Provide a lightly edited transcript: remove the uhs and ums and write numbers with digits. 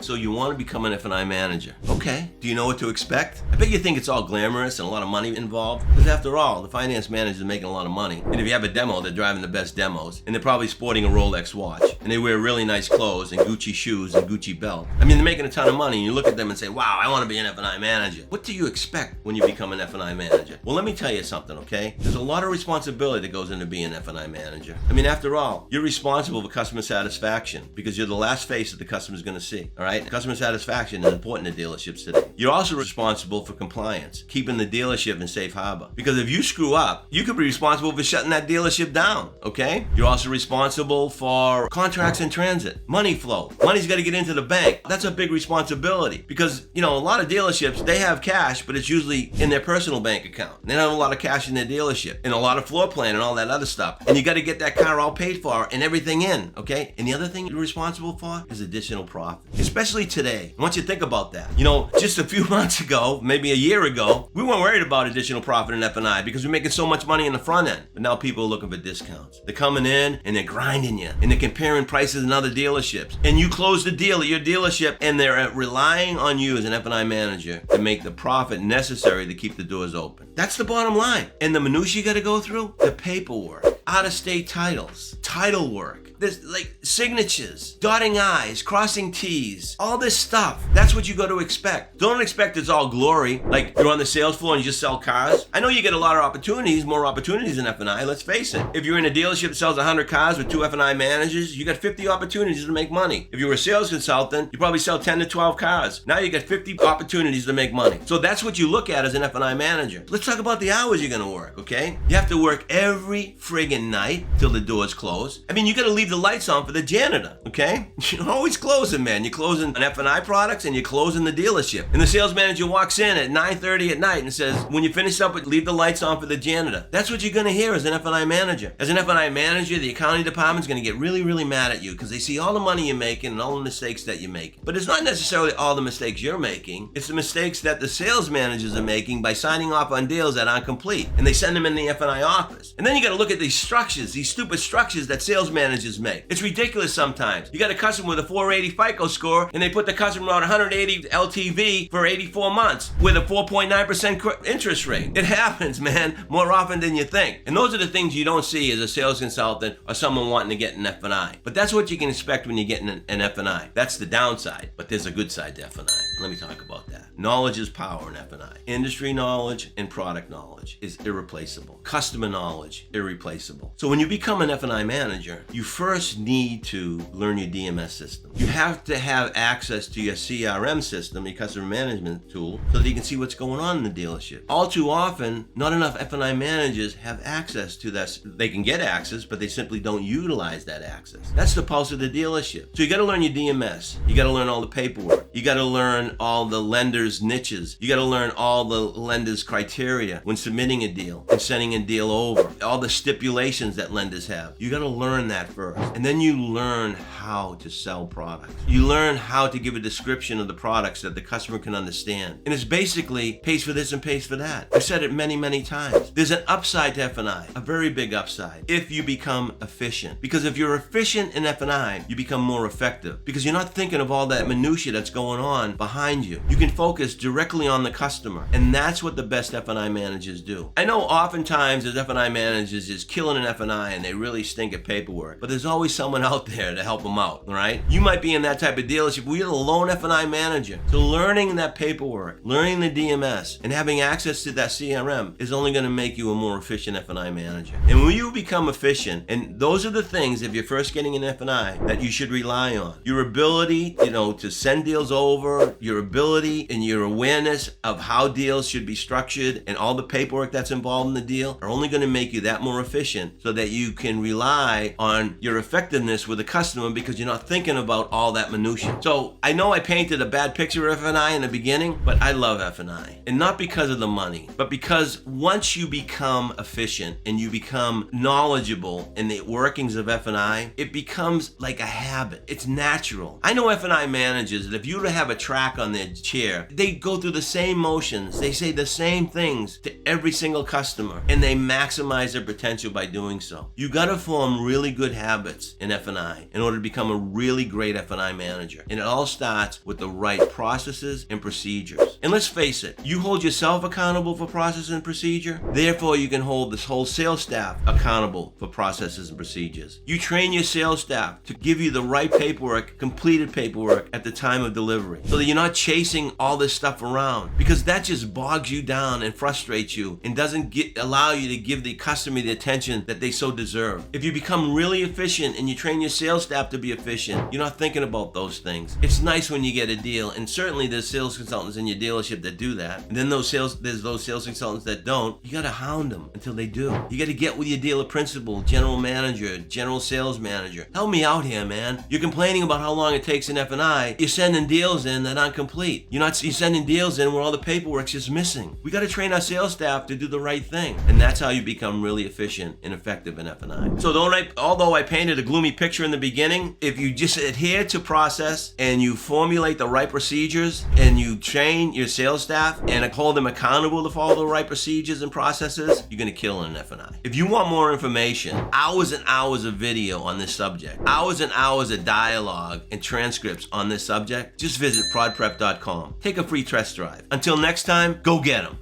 So you want to become an F&I manager. Okay, do you know what to expect? I bet you think it's all glamorous and a lot of money involved. Because after all, the finance manager is making a lot of money. And if you have a demo, they're driving the best demos. And they're probably sporting a Rolex watch. And they wear really nice clothes and Gucci shoes and Gucci belt. I mean, they're making a ton of money. And you look at them and say, wow, I want to be an F&I manager. What do you expect when you become an F&I manager? Well, let me tell you something, okay? There's a lot of responsibility that goes into being an F&I manager. I mean, after all, you're responsible for customer satisfaction because you're the last face that the customer's going to see, all right? Customer satisfaction is important to dealerships today. You're also responsible for compliance, keeping the dealership in safe harbor. Because if you screw up, you could be responsible for shutting that dealership down, okay? You're also responsible for contracts in transit, money flow. Money's got to get into the bank. That's a big responsibility because, you know, a lot of dealerships, they have cash, but it's usually in their personal bank account. They don't have a lot of cash in their dealership and a lot of floor plan and all that other stuff. And you got to get that car all paid for and everything in, okay? And the other thing you're responsible for is additional profit, especially today. I want you to think about that. You know, just a few months ago, maybe a year ago, we weren't worried about additional profit in F&I because we're making so much money in the front end. But now people are looking for discounts. They're coming in and they're grinding you and they're comparing prices in other dealerships. And you close the deal at your dealership and they're relying on you as an F&I manager to make the profit necessary to keep the doors open. That's the bottom line. And the minutiae you got to go through, the paperwork, out-of-state titles, title work. There's like signatures, dotting I's, crossing T's, all this stuff. That's what you got to expect. Don't expect it's all glory, like you're on the sales floor and you just sell cars. I know you get a lot of opportunities, more opportunities in F&I, let's face it. If you're in a dealership that sells 100 cars with 2 F&I managers, you got 50 opportunities to make money. If you were a sales consultant, you probably sell 10 to 12 cars. Now you got 50 opportunities to make money. So that's what you look at as an F&I manager. Let's talk about the hours you're going to work, okay? You have to work every friggin' night till the doors close. I mean, you got to leave the lights on for the janitor, okay? You're always closing, man. You're closing on F&I products and you're closing the dealership. And the sales manager walks in at 9:30 at night and says, when you finish up, leave the lights on for the janitor. That's what you're going to hear as an F&I manager. As an F&I manager, the accounting department's going to get really, really mad at you because they see all the money you're making and all the mistakes that you're making. But it's not necessarily all the mistakes you're making. It's the mistakes that the sales managers are making by signing off on deals that aren't complete. And they send them in the F&I office. And then you got to look at these structures, these stupid structures that sales managers make. It's ridiculous sometimes. You got a customer with a 480 FICO score and they put the customer on 180 LTV for 84 months with a 4.9% interest rate. It happens, man, more often than you think. And those are the things you don't see as a sales consultant or someone wanting to get an F&I. But that's what you can expect when you get an F&I. That's the downside, but there's a good side to F&I. Let me talk about that. Knowledge is power in F&I. Industry knowledge and product knowledge is irreplaceable. Customer knowledge, irreplaceable. So when you become an F&I manager, you first need to learn your DMS system. You have to have access to your CRM system, your customer management tool, so that you can see what's going on in the dealership. All too often, not enough F&I managers have access to that. They can get access, but they simply don't utilize that access. That's the pulse of the dealership. So you got to learn your DMS. You got to learn all the paperwork. You got to learn all the lenders' niches. You got to learn all the lenders' criteria when submitting a deal and sending a deal over. All the stipulations that lenders have. You got to learn that first. And then you learn how to sell products. You learn how to give a description of the products that the customer can understand. And it's basically pays for this and pays for that. I've said it many, many times. There's an upside to F&I, a very big upside, if you become efficient. Because if you're efficient in F&I, you become more effective. Because you're not thinking of all that minutia that's going on behind you. You can focus directly on the customer. And that's what the best F&I managers do. I know oftentimes as F&I managers is killing an F&I and they really stink at paperwork. But there's always someone out there to help them out, all right? You might be in that type of dealership where you're the lone F&I manager. So learning that paperwork, learning the DMS, and having access to that CRM is only going to make you a more efficient F&I manager. And when you become efficient, and those are the things, if you're first getting an F&I, that you should rely on. Your ability, to send deals over, your ability and your awareness of how deals should be structured and all the paperwork that's involved in the deal are only going to make you that more efficient so that you can rely on your effectiveness with the customer because you're not thinking about all that minutia. So I know I painted a bad picture of F&I in the beginning, but I love F&I. And not because of the money, but because once you become efficient and you become knowledgeable in the workings of F&I, it becomes like a habit. It's natural. I know F&I managers that if you were to have a track back on their chair. They go through the same motions. They say the same things to every single customer, and they maximize their potential by doing so. You got to form really good habits in F&I in order to become a really great F&I manager. And it all starts with the right processes and procedures. And let's face it, you hold yourself accountable for process and procedure, therefore you can hold this whole sales staff accountable for processes and procedures. You train your sales staff to give you the right paperwork, completed paperwork at the time of delivery, so that you're not chasing all this stuff around, because that just bogs you down and frustrates you and doesn't allow you to give the customer the attention that they so deserve. If you become really efficient and you train your sales staff to be efficient, you're not thinking about those things. It's nice when you get a deal, and certainly there's sales consultants in your dealership that do that, and then there's those sales consultants that don't. You got to hound them until they do. You got to get with your dealer principal, general manager, general sales manager. Help me out here, man. You're complaining about how long it takes in F&I. You're sending deals in that aren't complete. You're sending deals in where all the paperwork's just missing. We got to train our sales staff to do the right thing, and that's how you become really efficient and effective in F&I. So although I painted a gloomy picture in the beginning, if you just adhere to process and you formulate the right procedures and you train your sales staff and hold them accountable to follow the right procedures and processes, you're going to kill in F&I. If you want more information, hours and hours of video on this subject, hours and hours of dialogue and transcripts on this subject, just visit prodprep.com. Take a free test drive. Until next time, go get them.